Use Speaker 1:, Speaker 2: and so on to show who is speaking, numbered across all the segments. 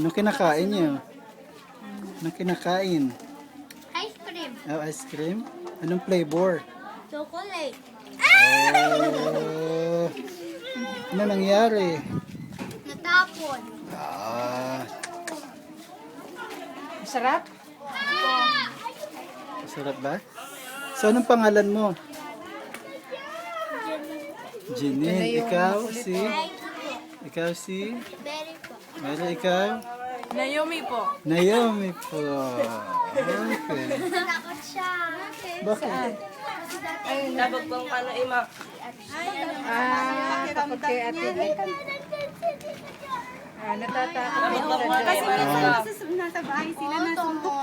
Speaker 1: Ano kinakain niyo? Ano kinakain?
Speaker 2: Ice cream.
Speaker 1: Oh, ice cream? Anong flavor?
Speaker 2: Chocolate.
Speaker 1: Oh, ano nangyari?
Speaker 2: Natapon.
Speaker 1: Ah,
Speaker 3: Masarap?
Speaker 1: masarap ba? So, anong pangalan mo? Jeanine, ikaw si? Ikaw si?
Speaker 2: Very po.
Speaker 1: Mara, ikaw?
Speaker 3: Naomi po.
Speaker 1: Naomi po. Okay.
Speaker 2: Takot siya.
Speaker 1: Bakit?
Speaker 3: Dabag bang ano, Ima? Takot kay ate. Natatakot
Speaker 4: Kasi
Speaker 3: siya.
Speaker 4: minsan nasa bahay sila nasumbong.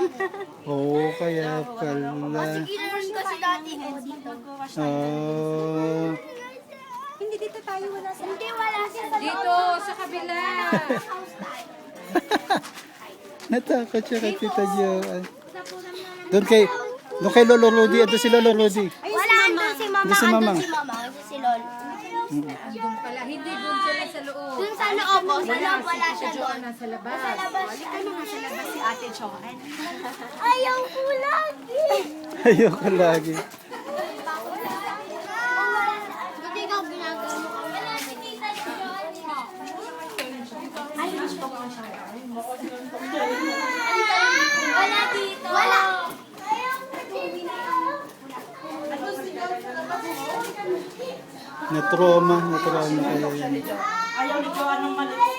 Speaker 1: Oo, kaya pala.
Speaker 2: Kailan kasi dati dito.
Speaker 1: Oh,
Speaker 4: Hindi dito tayo wala sa...
Speaker 2: Hindi, wala siya sa
Speaker 3: Dito, sa kabila.
Speaker 1: natakot siya kay Tita Joan. Doon kay Lolo Rudy. Ando si Lolo Rudy.
Speaker 2: Wala, andun si mama.
Speaker 1: Andun si Mama.
Speaker 2: Andun si mama. Andun si Lolo.
Speaker 3: Doon pala. Hindi doon sila sa loob.
Speaker 2: Dun sa loob, sa loob wala siya doon.
Speaker 3: Nasa labas.
Speaker 2: Sa labas siya.
Speaker 4: Ano nga sa labas si Ate Joan?
Speaker 2: Ayaw ko lagi.
Speaker 1: Ayoko lagi.
Speaker 2: Buti ikaw ginagawa mo kami. Wala si Tita Joan. Ay, gusto ko siya. Wala dito. Wala. Ayaw ko dito.
Speaker 1: Na-trauma kayo yun.
Speaker 4: Ayaw ni Joan ng maliit.